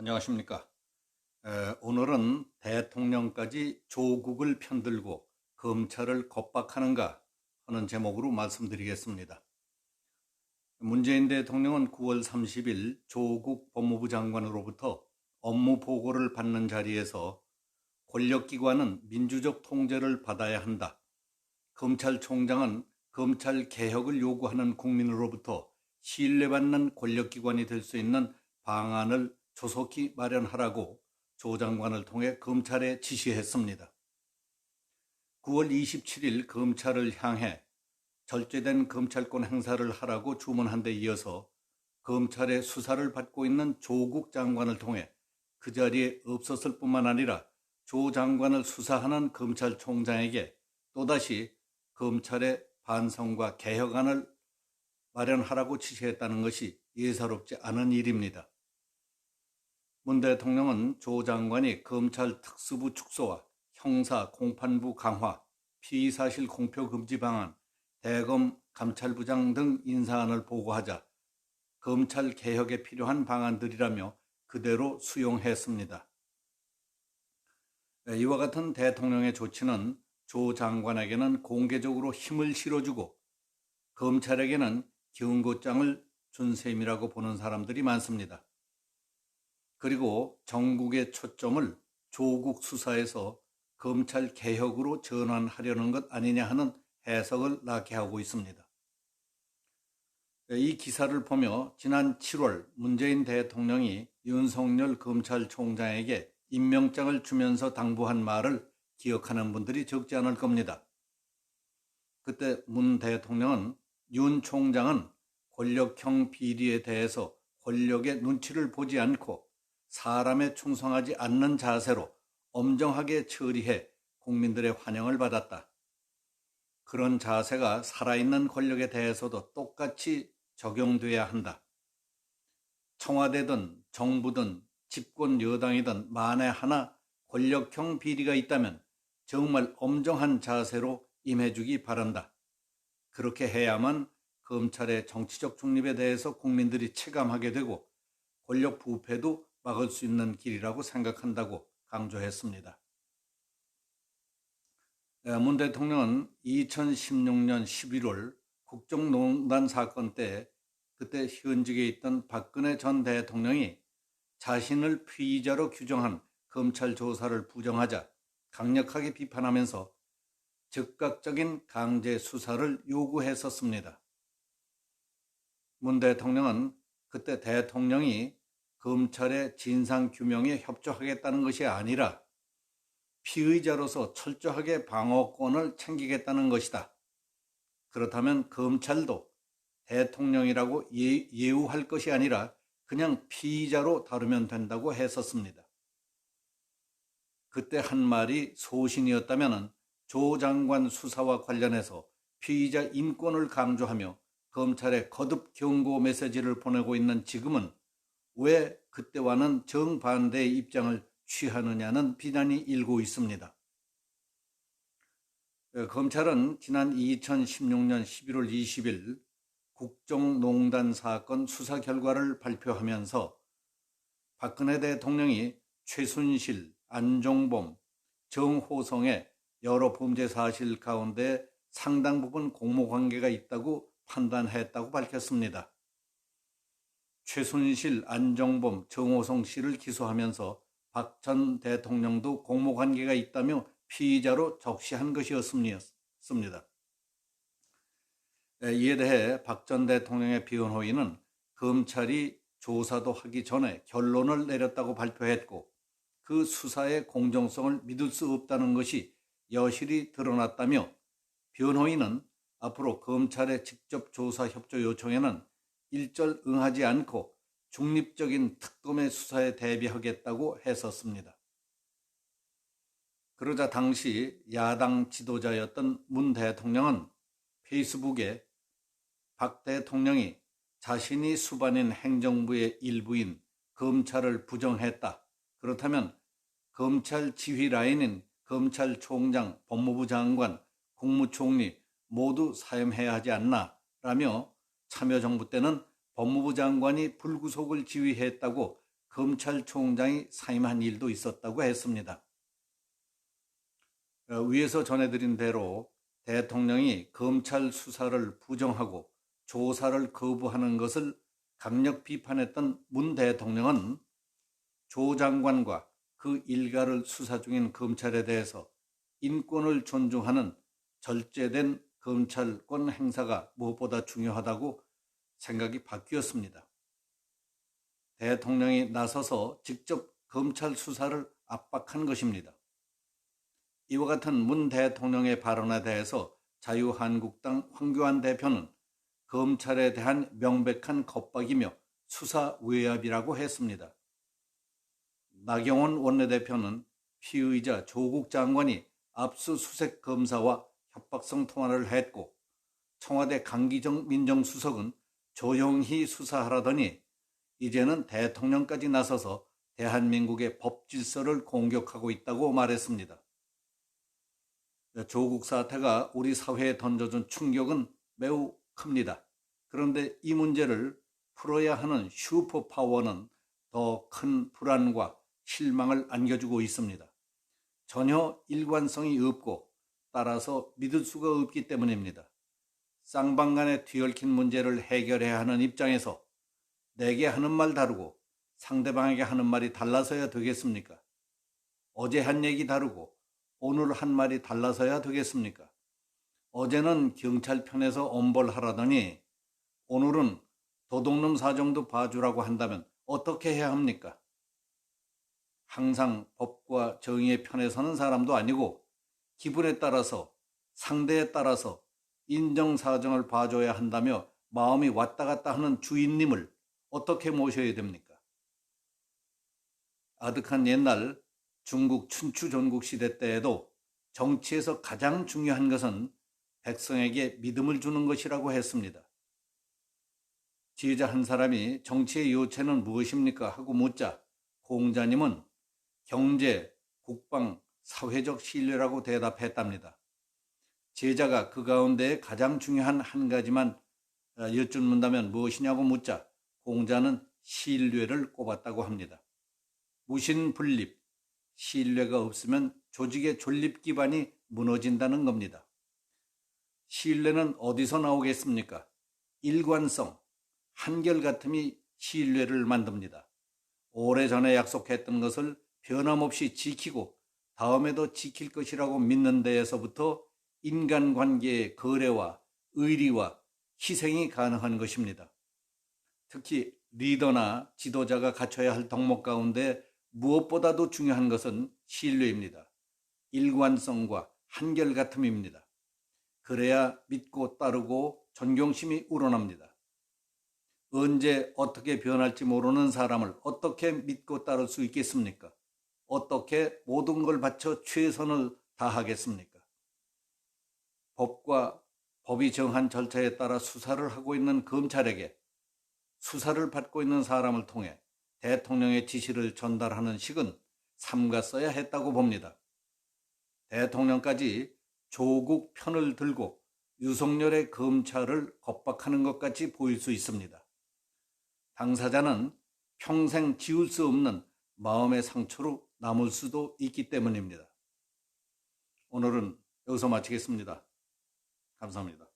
안녕하십니까. 오늘은 대통령까지 조국을 편들고 검찰을 겁박하는가 하는 제목으로 말씀드리겠습니다. 문재인 대통령은 9월 30일 조국 법무부 장관으로부터 업무 보고를 받는 자리에서 권력기관은 민주적 통제를 받아야 한다. 검찰총장은 검찰 개혁을 요구하는 국민으로부터 신뢰받는 권력기관이 될 수 있는 방안을 조속히 마련하라고 조 장관을 통해 검찰에 지시했습니다. 9월 27일 검찰을 향해 절제된 검찰권 행사를 하라고 주문한 데 이어서 검찰의 수사를 받고 있는 조국 장관을 통해 그 자리에 없었을 뿐만 아니라 조 장관을 수사하는 검찰총장에게 또다시 검찰의 반성과 개혁안을 마련하라고 지시했다는 것이 예사롭지 않은 일입니다. 문 대통령은 조 장관이 검찰 특수부 축소와 형사 공판부 강화, 피의사실 공표 금지 방안, 대검 감찰부장 등 인사안을 보고하자 검찰 개혁에 필요한 방안들이라며 그대로 수용했습니다. 이와 같은 대통령의 조치는 조 장관에게는 공개적으로 힘을 실어주고 검찰에게는 경고장을 준 셈이라고 보는 사람들이 많습니다. 그리고 전국의 초점을 조국 수사에서 검찰 개혁으로 전환하려는 것 아니냐 하는 해석을 낳게 하고 있습니다. 이 기사를 보며 지난 7월 문재인 대통령이 윤석열 검찰총장에게 임명장을 주면서 당부한 말을 기억하는 분들이 적지 않을 겁니다. 그때 문 대통령은 윤 총장은 권력형 비리에 대해서 권력의 눈치를 보지 않고 사람에 충성하지 않는 자세로 엄정하게 처리해 국민들의 환영을 받았다. 그런 자세가 살아있는 권력에 대해서도 똑같이 적용돼야 한다. 청와대든 정부든 집권 여당이든 만에 하나 권력형 비리가 있다면 정말 엄정한 자세로 임해주기 바란다. 그렇게 해야만 검찰의 정치적 중립에 대해서 국민들이 체감하게 되고 권력 부패도 막을 수 있는 길이라고 생각한다고 강조했습니다. 문 대통령은 2016년 11월 국정농단 사건 때 그때 현직에 있던 박근혜 전 대통령이 자신을 피의자로 규정한 검찰 조사를 부정하자 강력하게 비판하면서 즉각적인 강제 수사를 요구했었습니다. 문 대통령은 그때 대통령이 검찰의 진상규명에 협조하겠다는 것이 아니라 피의자로서 철저하게 방어권을 챙기겠다는 것이다. 그렇다면 검찰도 대통령이라고 예우할 것이 아니라 그냥 피의자로 다루면 된다고 했었습니다. 그때 한 말이 소신이었다면 조 장관 수사와 관련해서 피의자 인권을 강조하며 검찰에 거듭 경고 메시지를 보내고 있는 지금은 왜 그때와는 정반대의 입장을 취하느냐는 비난이 일고 있습니다. 검찰은 지난 2016년 11월 20일 국정농단 사건 수사 결과를 발표하면서 박근혜 대통령이 최순실, 안종범, 정호성의 여러 범죄 사실 가운데 상당 부분 공모관계가 있다고 판단했다고 밝혔습니다. 최순실, 안종범, 정호성 씨를 기소하면서 박 전 대통령도 공모관계가 있다며 피의자로 적시한 것이었습니다. 이에 대해 박 전 대통령의 변호인은 검찰이 조사도 하기 전에 결론을 내렸다고 발표했고 그 수사의 공정성을 믿을 수 없다는 것이 여실히 드러났다며 변호인은 앞으로 검찰의 직접 조사 협조 요청에는 일절 응하지 않고 중립적인 특검의 수사에 대비하겠다고 했었습니다. 그러자 당시 야당 지도자였던 문 대통령은 페이스북에 박 대통령이 자신이 수반인 행정부의 일부인 검찰을 부정했다. 그렇다면 검찰 지휘 라인인 검찰총장, 법무부 장관, 국무총리 모두 사임해야 하지 않나? 라며 참여정부 때는 법무부 장관이 불구속을 지휘했다고 검찰총장이 사임한 일도 있었다고 했습니다. 위에서 전해드린 대로 대통령이 검찰 수사를 부정하고 조사를 거부하는 것을 강력 비판했던 문 대통령은 조 장관과 그 일가를 수사 중인 검찰에 대해서 인권을 존중하는 절제된 검찰권 행사가 무엇보다 중요하다고 생각이 바뀌었습니다. 대통령이 나서서 직접 검찰 수사를 압박한 것입니다. 이와 같은 문 대통령의 발언에 대해서 자유한국당 황교안 대표는 검찰에 대한 명백한 겁박이며 수사 외압이라고 했습니다. 나경원 원내대표는 피의자 조국 장관이 압수수색 검사와 협박성 통화를 했고 청와대 강기정 민정수석은 조용히 수사하라더니 이제는 대통령까지 나서서 대한민국의 법 질서를 공격하고 있다고 말했습니다. 조국 사태가 우리 사회에 던져준 충격은 매우 큽니다. 그런데 이 문제를 풀어야 하는 슈퍼파워는 더 큰 불안과 실망을 안겨주고 있습니다. 전혀 일관성이 없고 따라서 믿을 수가 없기 때문입니다. 쌍방간에 뒤얽힌 문제를 해결해야 하는 입장에서 내게 하는 말 다르고 상대방에게 하는 말이 달라서야 되겠습니까? 어제 한 얘기 다르고 오늘 한 말이 달라서야 되겠습니까? 어제는 경찰 편에서 엄벌하라더니 오늘은 도둑놈 사정도 봐주라고 한다면 어떻게 해야 합니까? 항상 법과 정의의 편에 서는 사람도 아니고 기분에 따라서 상대에 따라서 인정사정을 봐줘야 한다며 마음이 왔다 갔다 하는 주인님을 어떻게 모셔야 됩니까? 아득한 옛날 중국 춘추 전국 시대 때에도 정치에서 가장 중요한 것은 백성에게 믿음을 주는 것이라고 했습니다. 지휘자 한 사람이 정치의 요체는 무엇입니까? 하고 묻자 공자님은 경제, 국방, 사회적 신뢰라고 대답했답니다. 제자가 그 가운데 가장 중요한 한 가지만 여쭙는다면 무엇이냐고 묻자 공자는 신뢰를 꼽았다고 합니다. 무신분립, 신뢰가 없으면 조직의 존립 기반이 무너진다는 겁니다. 신뢰는 어디서 나오겠습니까? 일관성, 한결같음이 신뢰를 만듭니다. 오래전에 약속했던 것을 변함없이 지키고 다음에도 지킬 것이라고 믿는 데에서부터 인간관계의 거래와 의리와 희생이 가능한 것입니다. 특히 리더나 지도자가 갖춰야 할 덕목 가운데 무엇보다도 중요한 것은 신뢰입니다. 일관성과 한결같음입니다. 그래야 믿고 따르고 존경심이 우러납니다. 언제 어떻게 변할지 모르는 사람을 어떻게 믿고 따를 수 있겠습니까? 어떻게 모든 걸 바쳐 최선을 다하겠습니까? 법과 법이 정한 절차에 따라 수사를 하고 있는 검찰에게 수사를 받고 있는 사람을 통해 대통령의 지시를 전달하는 식은 삼갔어야 했다고 봅니다. 대통령까지 조국 편을 들고 윤석열의 검찰을 겁박하는 것 같이 보일 수 있습니다. 당사자는 평생 지울 수 없는 마음의 상처로 남을 수도 있기 때문입니다. 오늘은 여기서 마치겠습니다. 감사합니다.